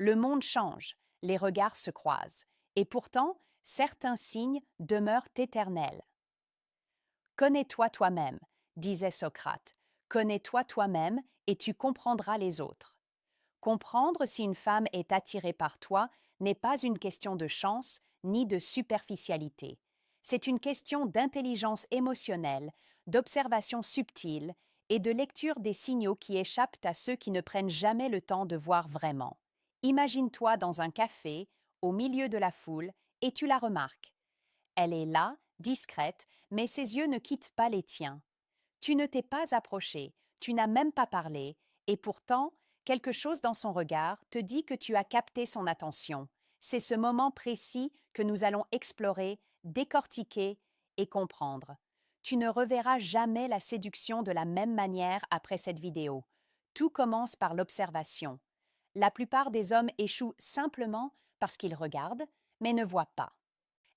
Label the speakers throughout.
Speaker 1: Le monde change, les regards se croisent, et pourtant, certains signes demeurent éternels. Connais-toi toi-même, disait Socrate. Connais-toi toi-même et tu comprendras les autres. Comprendre si une femme est attirée par toi n'est pas une question de chance ni de superficialité. C'est une question d'intelligence émotionnelle, d'observation subtile et de lecture des signaux qui échappent à ceux qui ne prennent jamais le temps de voir vraiment. Imagine-toi dans un café, au milieu de la foule, et tu la remarques. Elle est là, discrète, mais ses yeux ne quittent pas les tiens. Tu ne t'es pas approché, tu n'as même pas parlé, et pourtant, quelque chose dans son regard te dit que tu as capté son attention. C'est ce moment précis que nous allons explorer, décortiquer et comprendre. Tu ne reverras jamais la séduction de la même manière après cette vidéo. Tout commence par l'observation. La plupart des hommes échouent simplement parce qu'ils regardent, mais ne voient pas.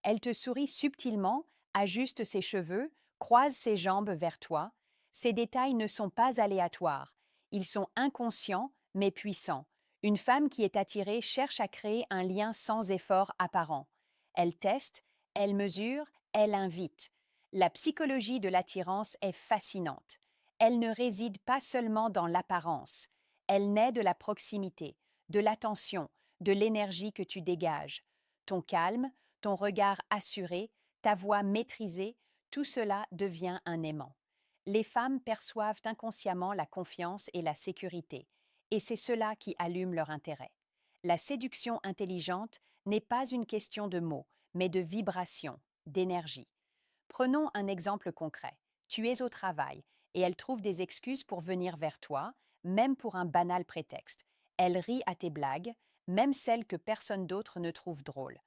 Speaker 1: Elle te sourit subtilement, ajuste ses cheveux, croise ses jambes vers toi. Ces détails ne sont pas aléatoires. Ils sont inconscients, mais puissants. Une femme qui est attirée cherche à créer un lien sans effort apparent. Elle teste, elle mesure, elle invite. La psychologie de l'attirance est fascinante. Elle ne réside pas seulement dans l'apparence. Elle naît de la proximité, de l'attention, de l'énergie que tu dégages. Ton calme, ton regard assuré, ta voix maîtrisée, tout cela devient un aimant. Les femmes perçoivent inconsciemment la confiance et la sécurité, et c'est cela qui allume leur intérêt. La séduction intelligente n'est pas une question de mots, mais de vibration, d'énergie. Prenons un exemple concret. Tu es au travail et elle trouve des excuses pour venir vers toi, même pour un banal prétexte. Elle rit à tes blagues, même celles que personne d'autre ne trouve drôles.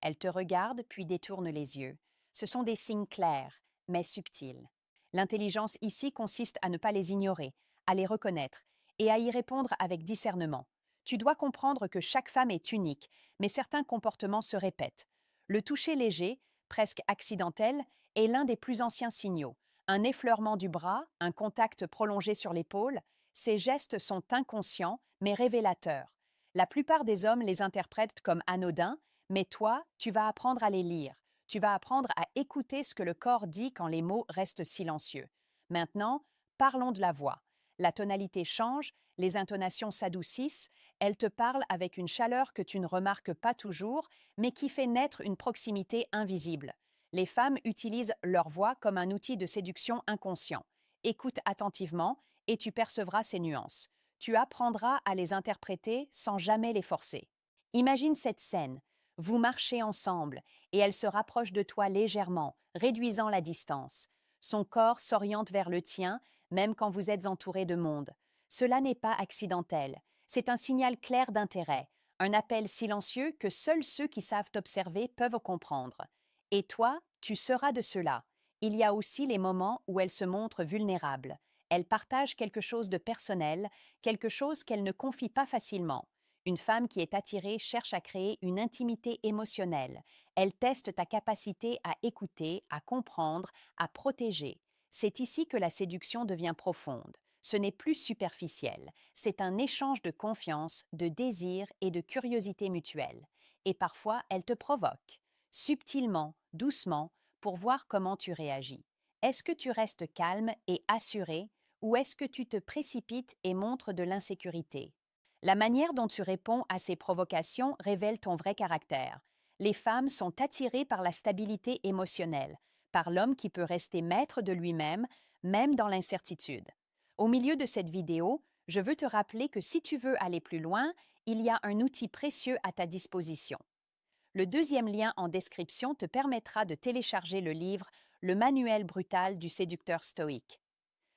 Speaker 1: Elle te regarde puis détourne les yeux. Ce sont des signes clairs, mais subtils. L'intelligence ici consiste à ne pas les ignorer, à les reconnaître et à y répondre avec discernement. Tu dois comprendre que chaque femme est unique, mais certains comportements se répètent. Le toucher léger, presque accidentel, est l'un des plus anciens signaux. Un effleurement du bras, un contact prolongé sur l'épaule, ces gestes sont inconscients mais révélateurs. La plupart des hommes les interprètent comme anodins, mais toi, tu vas apprendre à les lire. Tu vas apprendre à écouter ce que le corps dit quand les mots restent silencieux. Maintenant, parlons de la voix. La tonalité change, les intonations s'adoucissent, elle te parle avec une chaleur que tu ne remarques pas toujours, mais qui fait naître une proximité invisible. Les femmes utilisent leur voix comme un outil de séduction inconscient. Écoute attentivement et tu percevras ces nuances. Tu apprendras à les interpréter sans jamais les forcer. Imagine cette scène. Vous marchez ensemble et elle se rapproche de toi légèrement, réduisant la distance. Son corps s'oriente vers le tien, même quand vous êtes entouré de monde. Cela n'est pas accidentel. C'est un signal clair d'intérêt, un appel silencieux que seuls ceux qui savent observer peuvent comprendre. Et toi, tu seras de ceux-là. Il y a aussi les moments où elle se montre vulnérable. Elle partage quelque chose de personnel, quelque chose qu'elle ne confie pas facilement. Une femme qui est attirée cherche à créer une intimité émotionnelle. Elle teste ta capacité à écouter, à comprendre, à protéger. C'est ici que la séduction devient profonde. Ce n'est plus superficiel, c'est un échange de confiance, de désir et de curiosité mutuelle. Et parfois, elle te provoque, subtilement, doucement, pour voir comment tu réagis. Est-ce que tu restes calme et assuré ou est-ce que tu te précipites et montres de l'insécurité? La manière dont tu réponds à ces provocations révèle ton vrai caractère. Les femmes sont attirées par la stabilité émotionnelle, par l'homme qui peut rester maître de lui-même, même dans l'incertitude. Au milieu de cette vidéo, je veux te rappeler que si tu veux aller plus loin, il y a un outil précieux à ta disposition. Le deuxième lien en description te permettra de télécharger le livre Le manuel brutal du séducteur stoïque.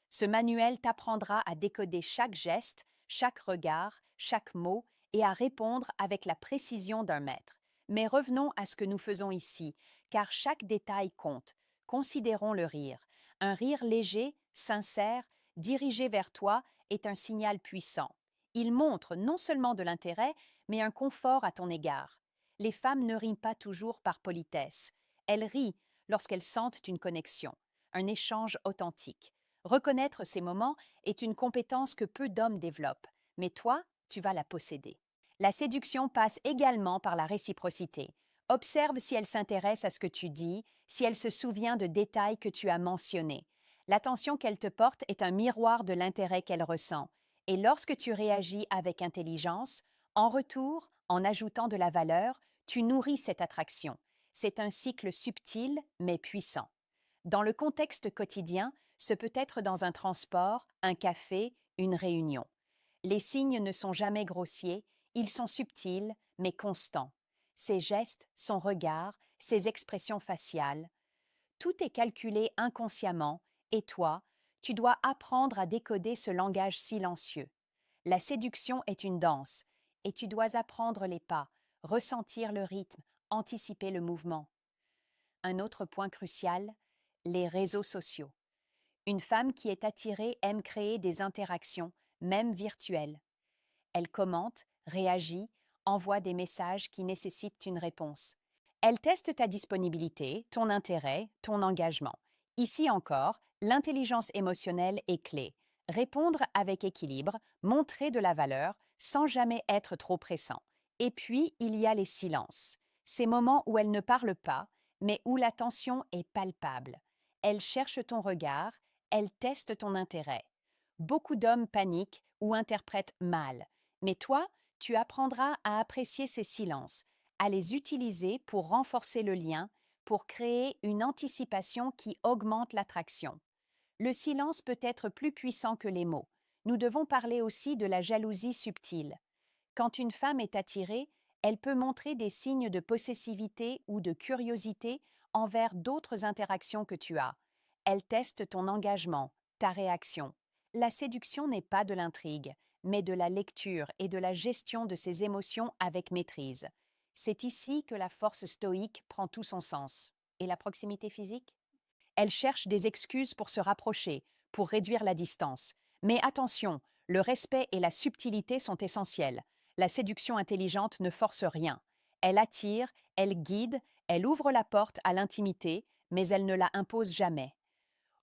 Speaker 1: Ce manuel t'apprendra à décoder chaque geste, chaque regard, chaque mot et à répondre avec la précision d'un maître. Mais revenons à ce que nous faisons ici, car chaque détail compte. Considérons le rire. Un rire léger, sincère, dirigé vers toi est un signal puissant. Il montre non seulement de l'intérêt, mais un confort à ton égard. Les femmes ne rient pas toujours par politesse. Elles rient lorsqu'elles sentent une connexion, un échange authentique. Reconnaître ces moments est une compétence que peu d'hommes développent, mais toi, tu vas la posséder. La séduction passe également par la réciprocité. Observe si elle s'intéresse à ce que tu dis, si elle se souvient de détails que tu as mentionnés. L'attention qu'elle te porte est un miroir de l'intérêt qu'elle ressent. Et lorsque tu réagis avec intelligence, en retour, en ajoutant de la valeur, tu nourris cette attraction. C'est un cycle subtil mais puissant. Dans le contexte quotidien, ce peut être dans un transport, un café, une réunion. Les signes ne sont jamais grossiers, ils sont subtils mais constants. Ses gestes, son regard, ses expressions faciales, tout est calculé inconsciemment et toi, tu dois apprendre à décoder ce langage silencieux. La séduction est une danse et tu dois apprendre les pas, ressentir le rythme, anticiper le mouvement. Un autre point crucial, les réseaux sociaux. Une femme qui est attirée aime créer des interactions, même virtuelles. Elle commente, réagit, envoie des messages qui nécessitent une réponse. Elle teste ta disponibilité, ton intérêt, ton engagement. Ici encore, l'intelligence émotionnelle est clé. Répondre avec équilibre, montrer de la valeur, sans jamais être trop pressant. Et puis, il y a les silences. Ces moments où elle ne parle pas, mais où la tension est palpable. Elle cherche ton regard, elle teste ton intérêt. Beaucoup d'hommes paniquent ou interprètent mal. Mais toi, tu apprendras à apprécier ces silences, à les utiliser pour renforcer le lien, pour créer une anticipation qui augmente l'attraction. Le silence peut être plus puissant que les mots. Nous devons parler aussi de la jalousie subtile. Quand une femme est attirée, elle peut montrer des signes de possessivité ou de curiosité envers d'autres interactions que tu as. Elle teste ton engagement, ta réaction. La séduction n'est pas de l'intrigue, mais de la lecture et de la gestion de ses émotions avec maîtrise. C'est ici que la force stoïque prend tout son sens. Et la proximité physique? Elle cherche des excuses pour se rapprocher, pour réduire la distance. Mais attention, le respect et la subtilité sont essentiels. La séduction intelligente ne force rien. Elle attire, elle guide, elle ouvre la porte à l'intimité, mais elle ne la impose jamais.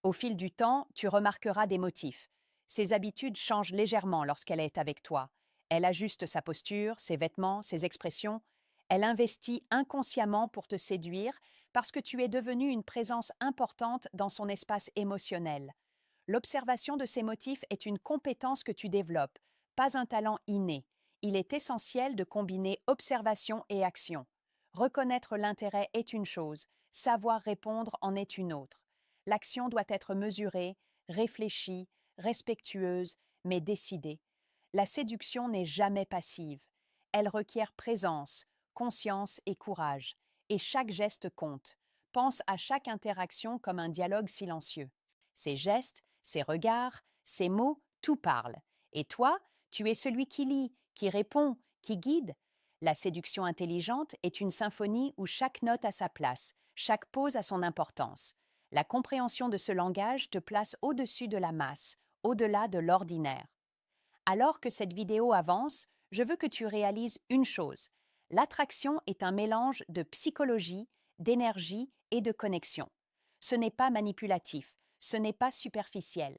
Speaker 1: Au fil du temps, tu remarqueras des motifs. Ses habitudes changent légèrement lorsqu'elle est avec toi. Elle ajuste sa posture, ses vêtements, ses expressions. Elle investit inconsciemment pour te séduire parce que tu es devenu une présence importante dans son espace émotionnel. L'observation de ces motifs est une compétence que tu développes, pas un talent inné. Il est essentiel de combiner observation et action. Reconnaître l'intérêt est une chose, savoir répondre en est une autre. L'action doit être mesurée, réfléchie, respectueuse, mais décidée. La séduction n'est jamais passive. Elle requiert présence, conscience et courage. Et chaque geste compte. Pense à chaque interaction comme un dialogue silencieux. Ces gestes, ces regards, ces mots, tout parle. Et toi, tu es celui qui lit, qui répond, qui guide. La séduction intelligente est une symphonie où chaque note a sa place, chaque pause a son importance. La compréhension de ce langage te place au-dessus de la masse, au-delà de l'ordinaire. Alors que cette vidéo avance, je veux que tu réalises une chose. L'attraction est un mélange de psychologie, d'énergie et de connexion. Ce n'est pas manipulatif, ce n'est pas superficiel.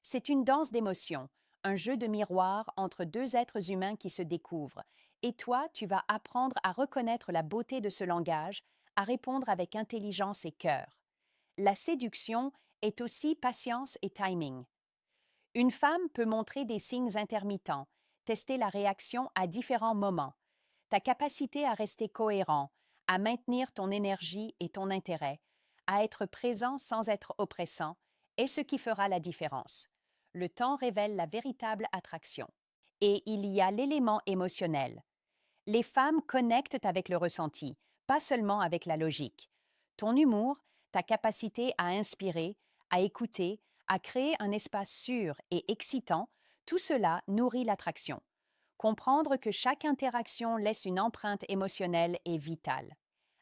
Speaker 1: C'est une danse d'émotions, un jeu de miroir entre deux êtres humains qui se découvrent. Et toi, tu vas apprendre à reconnaître la beauté de ce langage, à répondre avec intelligence et cœur. La séduction est aussi patience et timing. Une femme peut montrer des signes intermittents, tester la réaction à différents moments. Ta capacité à rester cohérent, à maintenir ton énergie et ton intérêt, à être présent sans être oppressant, est ce qui fera la différence. Le temps révèle la véritable attraction. Et il y a l'élément émotionnel. Les femmes connectent avec le ressenti, pas seulement avec la logique. Ton humour, ta capacité à inspirer, à écouter, à créer un espace sûr et excitant, tout cela nourrit l'attraction. Comprendre que chaque interaction laisse une empreinte émotionnelle est vital.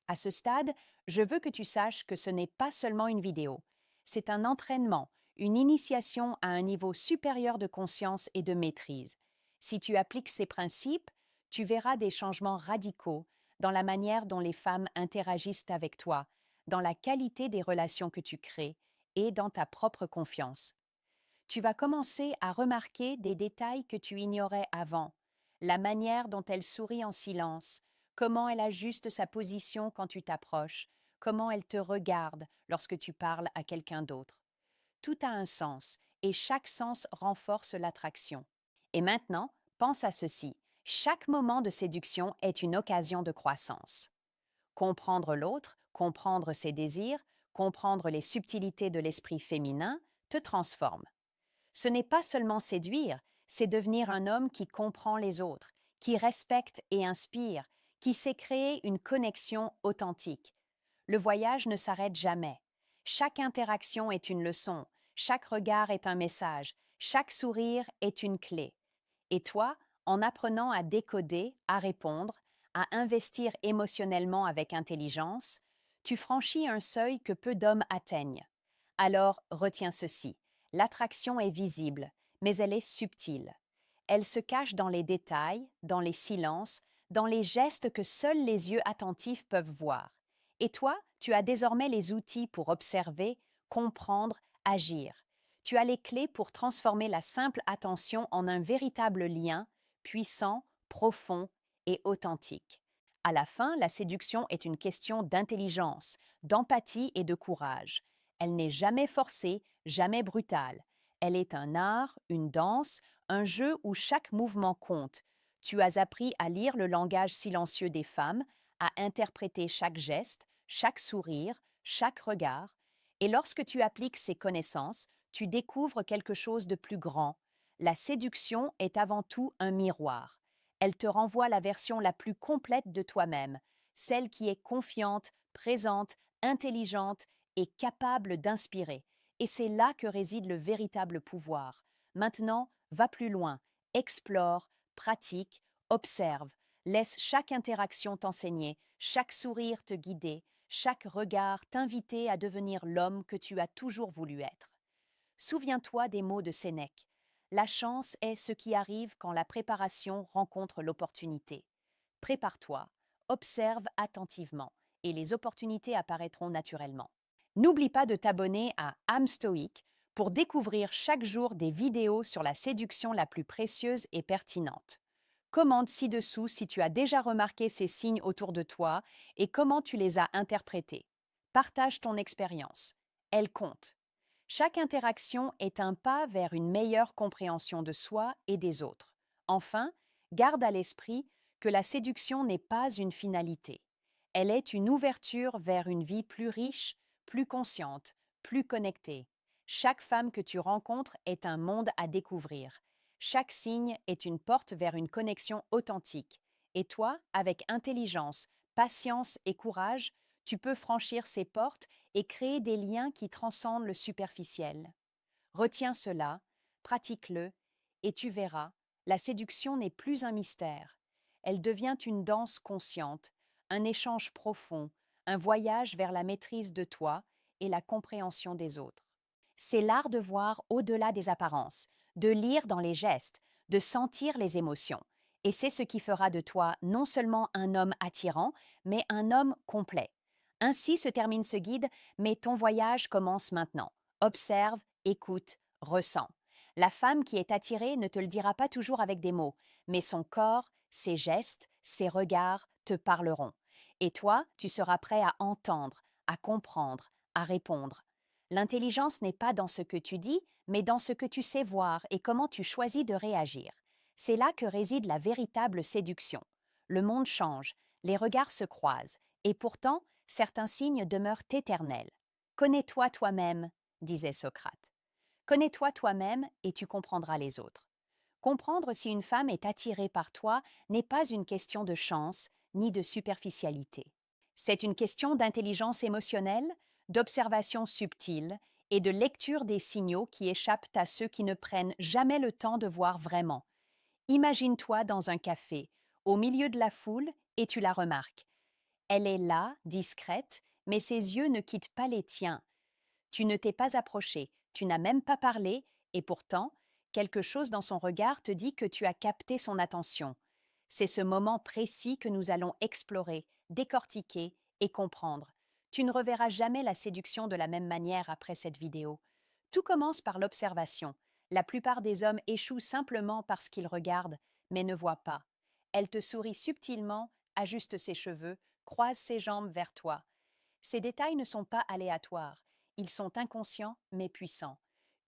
Speaker 1: À ce stade, je veux que tu saches que ce n'est pas seulement une vidéo. C'est un entraînement, une initiation à un niveau supérieur de conscience et de maîtrise. Si tu appliques ces principes, tu verras des changements radicaux dans la manière dont les femmes interagissent avec toi, dans la qualité des relations que tu crées et dans ta propre confiance. Tu vas commencer à remarquer des détails que tu ignorais avant. la manière dont elle sourit en silence, comment elle ajuste sa position quand tu t'approches, comment elle te regarde lorsque tu parles à quelqu'un d'autre. Tout a un sens et chaque sens renforce l'attraction. Et maintenant, pense à ceci. Chaque moment de séduction est une occasion de croissance. Comprendre l'autre, comprendre ses désirs, comprendre les subtilités de l'esprit féminin te transforme. Ce n'est pas seulement séduire, c'est devenir un homme qui comprend les autres, qui respecte et inspire, qui sait créer une connexion authentique. Le voyage ne s'arrête jamais. Chaque interaction est une leçon, chaque regard est un message, chaque sourire est une clé. Et toi, en apprenant à décoder, à répondre, à investir émotionnellement avec intelligence, tu franchis un seuil que peu d'hommes atteignent. Alors, retiens ceci. L'attraction est visible, mais elle est subtile. Elle se cache dans les détails, dans les silences, dans les gestes que seuls les yeux attentifs peuvent voir. Et toi, tu as désormais les outils pour observer, comprendre, agir. Tu as les clés pour transformer la simple attention en un véritable lien, puissant, profond et authentique. À la fin, la séduction est une question d'intelligence, d'empathie et de courage. Elle n'est jamais forcée, jamais brutale. Elle est un art, une danse, un jeu où chaque mouvement compte. Tu as appris à lire le langage silencieux des femmes, à interpréter chaque geste, chaque sourire, chaque regard. Et lorsque tu appliques ces connaissances, tu découvres quelque chose de plus grand. La séduction est avant tout un miroir. Elle te renvoie la version la plus complète de toi-même, celle qui est confiante, présente, intelligente et capable d'inspirer. Et c'est là que réside le véritable pouvoir. Maintenant, va plus loin, explore, pratique, observe, laisse chaque interaction t'enseigner, chaque sourire te guider, chaque regard t'inviter à devenir l'homme que tu as toujours voulu être. Souviens-toi des mots de Sénèque. La chance est ce qui arrive quand la préparation rencontre l'opportunité. Prépare-toi, observe attentivement, et les opportunités apparaîtront naturellement. N'oublie pas de t'abonner à âme stoïque pour découvrir chaque jour des vidéos sur la séduction la plus précieuse et pertinente. Commente ci-dessous si tu as déjà remarqué ces signes autour de toi et comment tu les as interprétés. Partage ton expérience. Elle compte. Chaque interaction est un pas vers une meilleure compréhension de soi et des autres. Enfin, garde à l'esprit que la séduction n'est pas une finalité. Elle est une ouverture vers une vie plus riche, plus consciente, plus connectée. Chaque femme que tu rencontres est un monde à découvrir. Chaque signe est une porte vers une connexion authentique. Et toi, avec intelligence, patience et courage, tu peux franchir ces portes et créer des liens qui transcendent le superficiel. Retiens cela, pratique-le, et tu verras, la séduction n'est plus un mystère. Elle devient une danse consciente, un échange profond, un voyage vers la maîtrise de toi et la compréhension des autres. C'est l'art de voir au-delà des apparences, de lire dans les gestes, de sentir les émotions. Et c'est ce qui fera de toi non seulement un homme attirant, mais un homme complet. Ainsi se termine ce guide, mais ton voyage commence maintenant. Observe, écoute, ressens. La femme qui est attirée ne te le dira pas toujours avec des mots, mais son corps, ses gestes, ses regards te parleront. Et toi, tu seras prêt à entendre, à comprendre, à répondre. L'intelligence n'est pas dans ce que tu dis, mais dans ce que tu sais voir et comment tu choisis de réagir. C'est là que réside la véritable séduction. Le monde change, les regards se croisent, et pourtant, certains signes demeurent éternels. Connais-toi toi-même, disait Socrate. Connais-toi toi-même et tu comprendras les autres. Comprendre si une femme est attirée par toi n'est pas une question de chance ni de superficialité. C'est une question d'intelligence émotionnelle, d'observation subtile et de lecture des signaux qui échappent à ceux qui ne prennent jamais le temps de voir vraiment. Imagine-toi dans un café, au milieu de la foule, et tu la remarques. Elle est là, discrète, mais ses yeux ne quittent pas les tiens. Tu ne t'es pas approché, tu n'as même pas parlé, et pourtant, quelque chose dans son regard te dit que tu as capté son attention. C'est ce moment précis que nous allons explorer, décortiquer et comprendre. Tu ne reverras jamais la séduction de la même manière après cette vidéo. Tout commence par l'observation. La plupart des hommes échouent simplement parce qu'ils regardent, mais ne voient pas. Elle te sourit subtilement, ajuste ses cheveux, croise ses jambes vers toi. Ces détails ne sont pas aléatoires, ils sont inconscients mais puissants.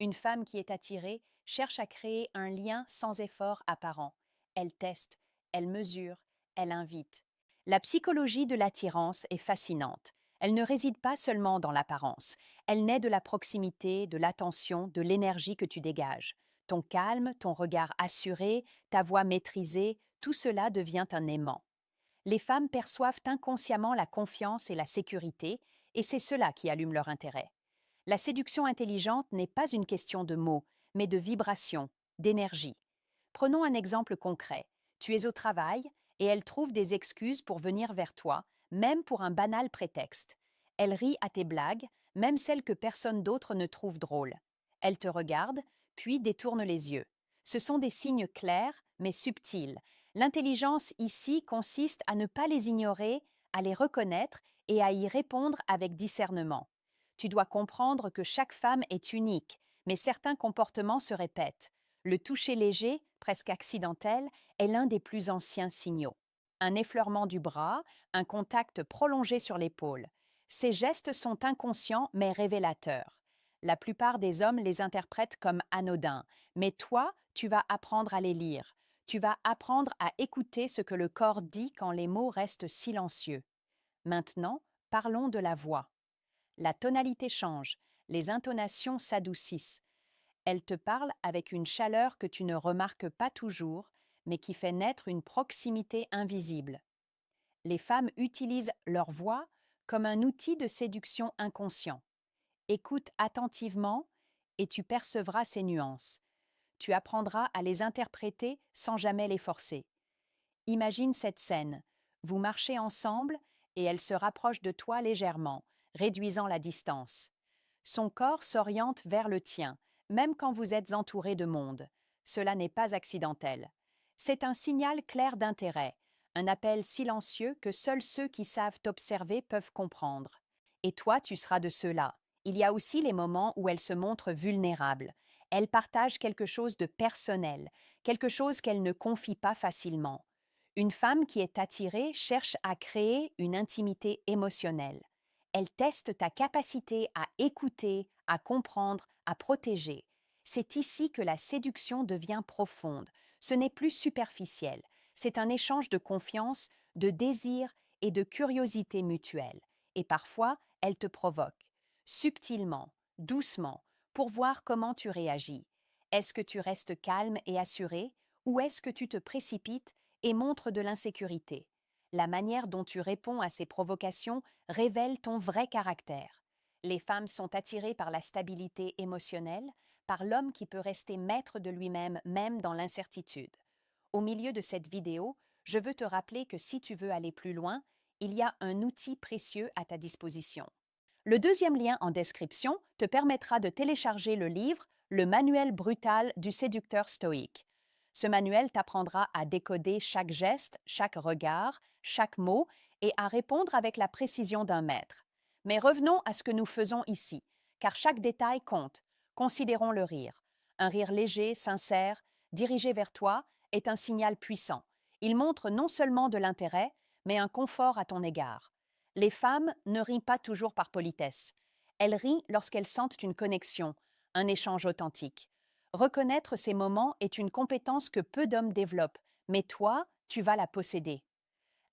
Speaker 1: Une femme qui est attirée cherche à créer un lien sans effort apparent. Elle teste, elle mesure, elle invite. La psychologie de l'attirance est fascinante. Elle ne réside pas seulement dans l'apparence, elle naît de la proximité, de l'attention, de l'énergie que tu dégages. Ton calme, ton regard assuré, ta voix maîtrisée, tout cela devient un aimant. Les femmes perçoivent inconsciemment la confiance et la sécurité, et c'est cela qui allume leur intérêt. La séduction intelligente n'est pas une question de mots, mais de vibration, d'énergie. Prenons un exemple concret. Tu es au travail et elle trouve des excuses pour venir vers toi, même pour un banal prétexte. Elle rit à tes blagues, même celles que personne d'autre ne trouve drôles. Elle te regarde, puis détourne les yeux. Ce sont des signes clairs, mais subtils. L'intelligence ici consiste à ne pas les ignorer, à les reconnaître et à y répondre avec discernement. Tu dois comprendre que chaque femme est unique, mais certains comportements se répètent. Le toucher léger, presque accidentel, est l'un des plus anciens signaux. Un effleurement du bras, un contact prolongé sur l'épaule. Ces gestes sont inconscients mais révélateurs. La plupart des hommes les interprètent comme anodins, mais toi, tu vas apprendre à les lire. Tu vas apprendre à écouter ce que le corps dit quand les mots restent silencieux. Maintenant, parlons de la voix. La tonalité change, les intonations s'adoucissent. Elle te parle avec une chaleur que tu ne remarques pas toujours, mais qui fait naître une proximité invisible. Les femmes utilisent leur voix comme un outil de séduction inconscient. Écoute attentivement et tu percevras ces nuances. Tu apprendras à les interpréter sans jamais les forcer. Imagine cette scène. Vous marchez ensemble et elle se rapproche de toi légèrement, réduisant la distance. Son corps s'oriente vers le tien, même quand vous êtes entouré de monde. Cela n'est pas accidentel. C'est un signal clair d'intérêt, un appel silencieux que seuls ceux qui savent t'observer peuvent comprendre. Et toi, tu seras de ceux-là. Il y a aussi les moments où elle se montre vulnérable. Elle partage quelque chose de personnel, quelque chose qu'elle ne confie pas facilement. Une femme qui est attirée cherche à créer une intimité émotionnelle. Elle teste ta capacité à écouter, à comprendre, à protéger. C'est ici que la séduction devient profonde. Ce n'est plus superficiel. C'est un échange de confiance, de désir et de curiosité mutuelle. Et parfois, elle te provoque, subtilement, doucement, pour voir comment tu réagis. Est-ce que tu restes calme et assuré, ou est-ce que tu te précipites et montres de l'insécurité? La manière dont tu réponds à ces provocations révèle ton vrai caractère. Les femmes sont attirées par la stabilité émotionnelle, par l'homme qui peut rester maître de lui-même même dans l'incertitude. Au milieu de cette vidéo, je veux te rappeler que si tu veux aller plus loin, il y a un outil précieux à ta disposition. Le deuxième lien en description te permettra de télécharger le livre Le manuel brutal du séducteur stoïque. Ce manuel t'apprendra à décoder chaque geste, chaque regard, chaque mot et à répondre avec la précision d'un maître. Mais revenons à ce que nous faisons ici, car chaque détail compte. Considérons le rire. Un rire léger, sincère, dirigé vers toi, est un signal puissant. Il montre non seulement de l'intérêt, mais un confort à ton égard. Les femmes ne rient pas toujours par politesse. Elles rient lorsqu'elles sentent une connexion, un échange authentique. Reconnaître ces moments est une compétence que peu d'hommes développent, mais toi, tu vas la posséder.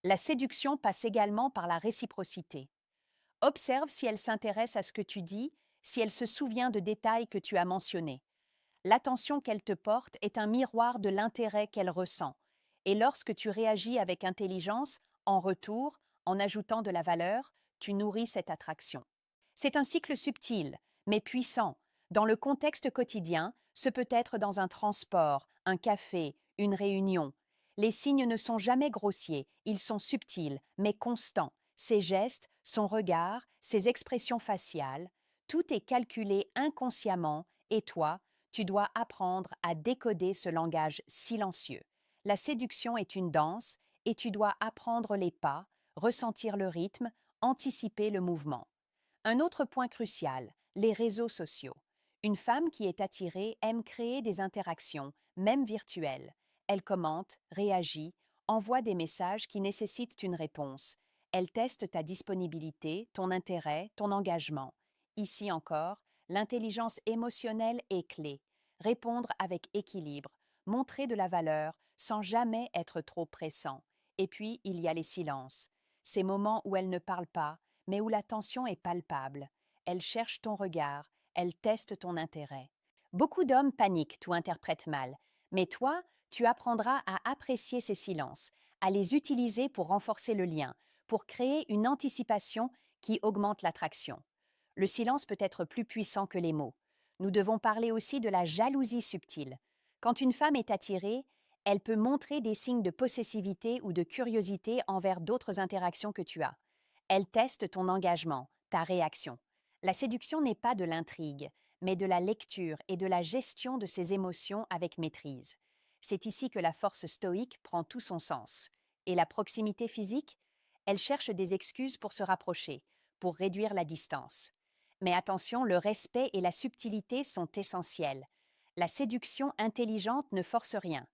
Speaker 1: La séduction passe également par la réciprocité. Observe si elle s'intéresse à ce que tu dis, si elle se souvient de détails que tu as mentionnés. L'attention qu'elle te porte est un miroir de l'intérêt qu'elle ressent. Et lorsque tu réagis avec intelligence, en retour, en ajoutant de la valeur, tu nourris cette attraction. C'est un cycle subtil, mais puissant. Dans le contexte quotidien, ce peut être dans un transport, un café, une réunion. Les signes ne sont jamais grossiers, ils sont subtils, mais constants. Ses gestes, son regard, ses expressions faciales, tout est calculé inconsciemment et toi, tu dois apprendre à décoder ce langage silencieux. La séduction est une danse et tu dois apprendre les pas, ressentir le rythme, anticiper le mouvement. Un autre point crucial, les réseaux sociaux. Une femme qui est attirée aime créer des interactions, même virtuelles. Elle commente, réagit, envoie des messages qui nécessitent une réponse. Elle teste ta disponibilité, ton intérêt, ton engagement. Ici encore, l'intelligence émotionnelle est clé. Répondre avec équilibre, montrer de la valeur sans jamais être trop pressant. Et puis, il y a les silences. Ces moments où elle ne parle pas, mais où la tension est palpable. Elle cherche ton regard, elle teste ton intérêt. Beaucoup d'hommes paniquent ou interprètent mal, mais toi, tu apprendras à apprécier ces silences, à les utiliser pour renforcer le lien, pour créer une anticipation qui augmente l'attraction. Le silence peut être plus puissant que les mots. Nous devons parler aussi de la jalousie subtile. Quand une femme est attirée, elle peut montrer des signes de possessivité ou de curiosité envers d'autres interactions que tu as. Elle teste ton engagement, ta réaction. La séduction n'est pas de l'intrigue, mais de la lecture et de la gestion de ses émotions avec maîtrise. C'est ici que la force stoïque prend tout son sens. Et la proximité physique? Elle cherche des excuses pour se rapprocher, pour réduire la distance. Mais attention, le respect et la subtilité sont essentiels. La séduction intelligente ne force rien.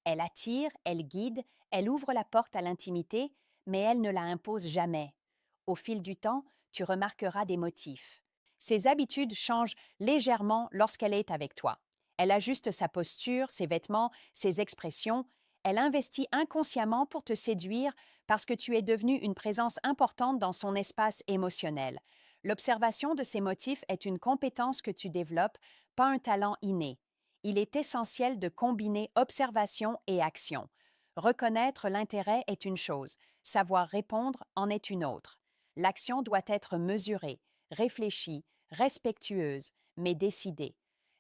Speaker 1: Elle attire, elle guide, elle ouvre la porte à l'intimité, mais elle ne la impose jamais. Au fil du temps, tu remarqueras des motifs. Ses habitudes changent légèrement lorsqu'elle est avec toi. Elle ajuste sa posture, ses vêtements, ses expressions. Elle investit inconsciemment pour te séduire parce que tu es devenu une présence importante dans son espace émotionnel. L'observation de ces motifs est une compétence que tu développes, pas un talent inné. Il est essentiel de combiner observation et action. Reconnaître l'intérêt est une chose, savoir répondre en est une autre. L'action doit être mesurée, réfléchie, respectueuse, mais décidée.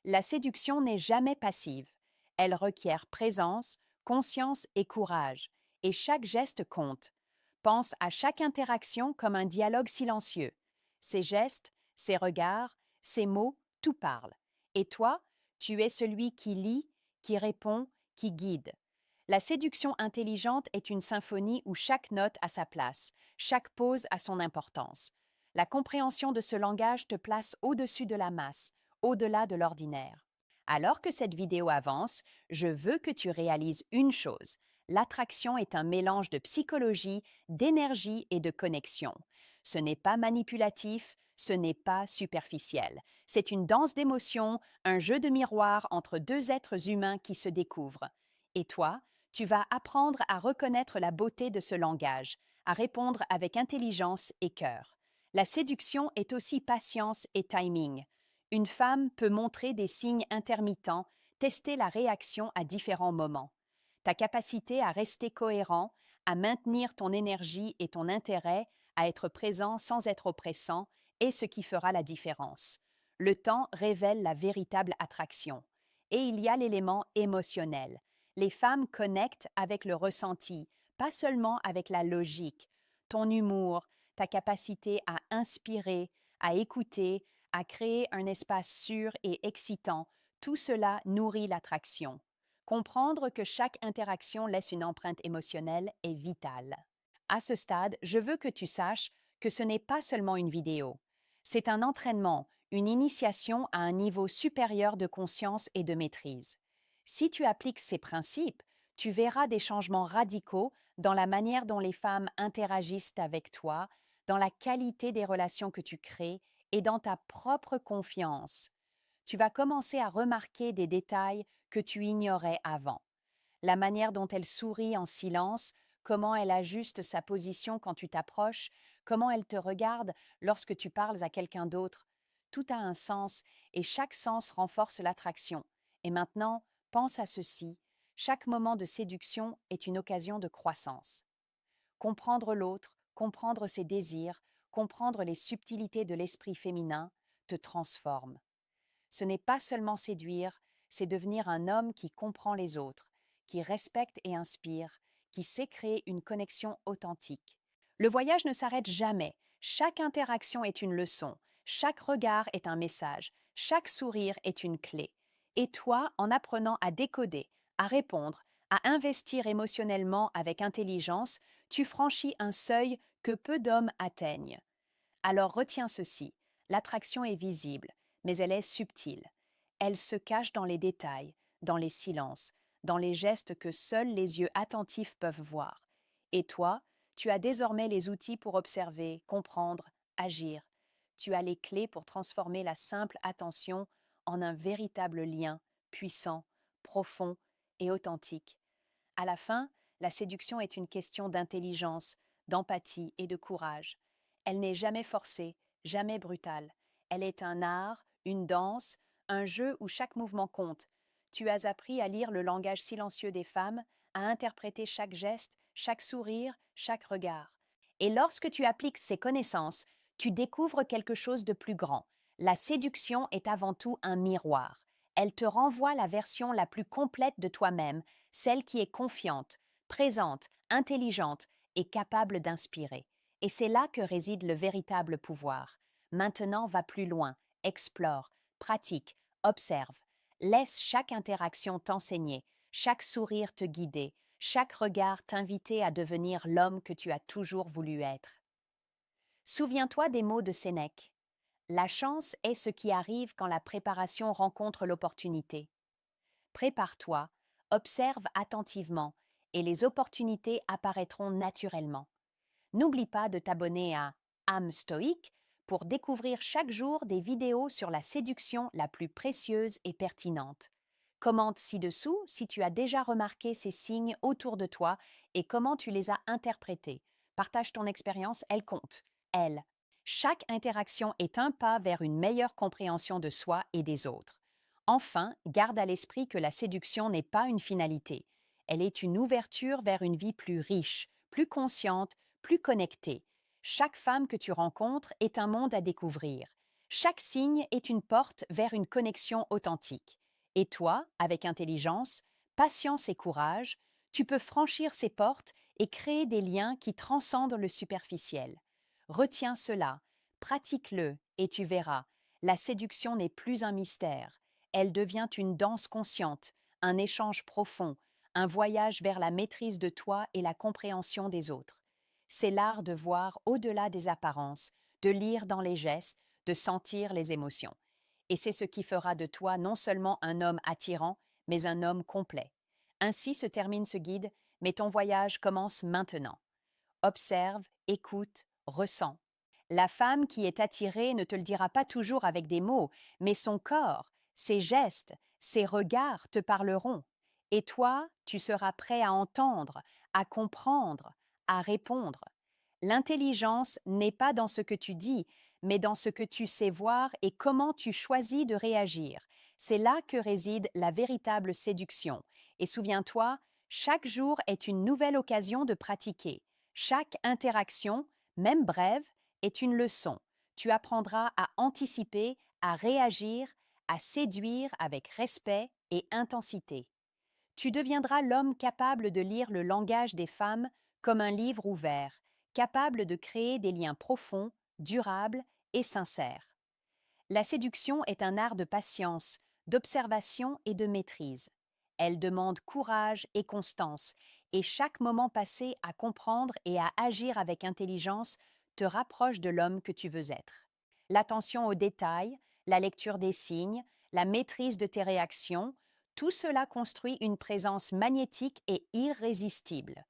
Speaker 1: La séduction n'est jamais passive. Elle requiert présence, conscience et courage, et chaque geste compte. Pense à chaque interaction comme un dialogue silencieux. Ses gestes, ses regards, ses mots, tout parle. Et toi, tu es celui qui lit, qui répond, qui guide. La séduction intelligente est une symphonie où chaque note a sa place, chaque pause a son importance. La compréhension de ce langage te place au-dessus de la masse, au-delà de l'ordinaire. Alors que cette vidéo avance, je veux que tu réalises une chose. L'attraction est un mélange de psychologie, d'énergie et de connexion. Ce n'est pas manipulatif, ce n'est pas superficiel. C'est une danse d'émotions, un jeu de miroir entre deux êtres humains qui se découvrent. Et toi, tu vas apprendre à reconnaître la beauté de ce langage, à répondre avec intelligence et cœur. La séduction est aussi patience et timing. Une femme peut montrer des signes intermittents, tester la réaction à différents moments. Ta capacité à rester cohérent, à maintenir ton énergie et ton intérêt, à être présent sans être oppressant, est ce qui fera la différence. Le temps révèle la véritable attraction. Et il y a l'élément émotionnel. Les femmes connectent avec le ressenti, pas seulement avec la logique. Ton humour, ta capacité à inspirer, à écouter, à créer un espace sûr et excitant, tout cela nourrit l'attraction. Comprendre que chaque interaction laisse une empreinte émotionnelle est vital. À ce stade, je veux que tu saches que ce n'est pas seulement une vidéo. C'est un entraînement, une initiation à un niveau supérieur de conscience et de maîtrise. Si tu appliques ces principes, tu verras des changements radicaux dans la manière dont les femmes interagissent avec toi, dans la qualité des relations que tu crées et dans ta propre confiance. Tu vas commencer à remarquer des détails que tu ignorais avant. La manière dont elle sourit en silence, comment elle ajuste sa position quand tu t'approches, comment elle te regarde lorsque tu parles à quelqu'un d'autre. Tout a un sens et chaque sens renforce l'attraction. Et maintenant, pense à ceci, chaque moment de séduction est une occasion de croissance. Comprendre l'autre, comprendre ses désirs, comprendre les subtilités de l'esprit féminin te transforme. Ce n'est pas seulement séduire, c'est devenir un homme qui comprend les autres, qui respecte et inspire, qui sait créer une connexion authentique. Le voyage ne s'arrête jamais. Chaque interaction est une leçon, chaque regard est un message, chaque sourire est une clé. Et toi, en apprenant à décoder, à répondre, à investir émotionnellement avec intelligence, tu franchis un seuil que peu d'hommes atteignent. Alors retiens ceci, l'attraction est visible, mais elle est subtile. Elle se cache dans les détails, dans les silences, dans les gestes que seuls les yeux attentifs peuvent voir. Et toi, tu as désormais les outils pour observer, comprendre, agir. Tu as les clés pour transformer la simple attention en un véritable lien, puissant, profond et authentique. À la fin, la séduction est une question d'intelligence, d'empathie et de courage. Elle n'est jamais forcée, jamais brutale. Elle est un art, une danse, un jeu où chaque mouvement compte. Tu as appris à lire le langage silencieux des femmes, à interpréter chaque geste, chaque sourire, chaque regard. Et lorsque tu appliques ces connaissances, tu découvres quelque chose de plus grand. La séduction est avant tout un miroir. Elle te renvoie la version la plus complète de toi-même, celle qui est confiante, présente, intelligente et capable d'inspirer. Et c'est là que réside le véritable pouvoir. Maintenant, va plus loin, explore, pratique, observe. Laisse chaque interaction t'enseigner, chaque sourire te guider, chaque regard t'inviter à devenir l'homme que tu as toujours voulu être. Souviens-toi des mots de Sénèque. La chance est ce qui arrive quand la préparation rencontre l'opportunité. Prépare-toi, observe attentivement, et les opportunités apparaîtront naturellement. N'oublie pas de t'abonner à Âme Stoïque pour découvrir chaque jour des vidéos sur la séduction la plus précieuse et pertinente. Commente ci-dessous si tu as déjà remarqué ces signes autour de toi et comment tu les as interprétés. Partage ton expérience, elle compte. Elle. Chaque interaction est un pas vers une meilleure compréhension de soi et des autres. Enfin, garde à l'esprit que la séduction n'est pas une finalité. Elle est une ouverture vers une vie plus riche, plus consciente, plus connectée. Chaque femme que tu rencontres est un monde à découvrir. Chaque signe est une porte vers une connexion authentique. Et toi, avec intelligence, patience et courage, tu peux franchir ces portes et créer des liens qui transcendent le superficiel. Retiens cela, pratique-le et tu verras, la séduction n'est plus un mystère. Elle devient une danse consciente, un échange profond, un voyage vers la maîtrise de toi et la compréhension des autres. C'est l'art de voir au-delà des apparences, de lire dans les gestes, de sentir les émotions. Et c'est ce qui fera de toi non seulement un homme attirant, mais un homme complet. Ainsi se termine ce guide, mais ton voyage commence maintenant. Observe, écoute, ressens. La femme qui est attirée ne te le dira pas toujours avec des mots, mais son corps, ses gestes, ses regards te parleront. Et toi, tu seras prêt à entendre, à comprendre, à répondre. L'intelligence n'est pas dans ce que tu dis, mais dans ce que tu sais voir et comment tu choisis de réagir. C'est là que réside la véritable séduction. Et souviens-toi, chaque jour est une nouvelle occasion de pratiquer. Chaque interaction, même brève, est une leçon. Tu apprendras à anticiper, à réagir, à séduire avec respect et intensité. Tu deviendras l'homme capable de lire le langage des femmes comme un livre ouvert, capable de créer des liens profonds, durables et sincères. La séduction est un art de patience, d'observation et de maîtrise. Elle demande courage et constance, et chaque moment passé à comprendre et à agir avec intelligence te rapproche de l'homme que tu veux être. L'attention aux détails, la lecture des signes, la maîtrise de tes réactions, tout cela construit une présence magnétique et irrésistible.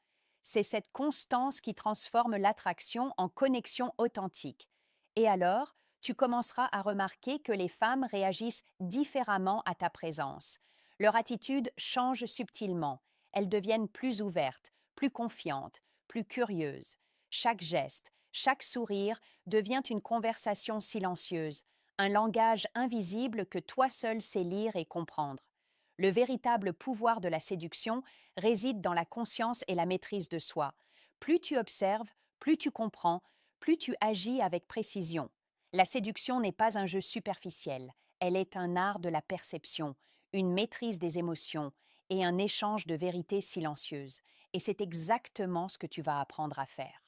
Speaker 1: C'est cette constance qui transforme l'attraction en connexion authentique. Et alors, tu commenceras à remarquer que les femmes réagissent différemment à ta présence. Leur attitude change subtilement. Elles deviennent plus ouvertes, plus confiantes, plus curieuses. Chaque geste, chaque sourire devient une conversation silencieuse, un langage invisible que toi seul sais lire et comprendre. Le véritable pouvoir de la séduction réside dans la conscience et la maîtrise de soi. Plus tu observes, plus tu comprends, plus tu agis avec précision. La séduction n'est pas un jeu superficiel, elle est un art de la perception, une maîtrise des émotions et un échange de vérités silencieuses. Et c'est exactement ce que tu vas apprendre à faire.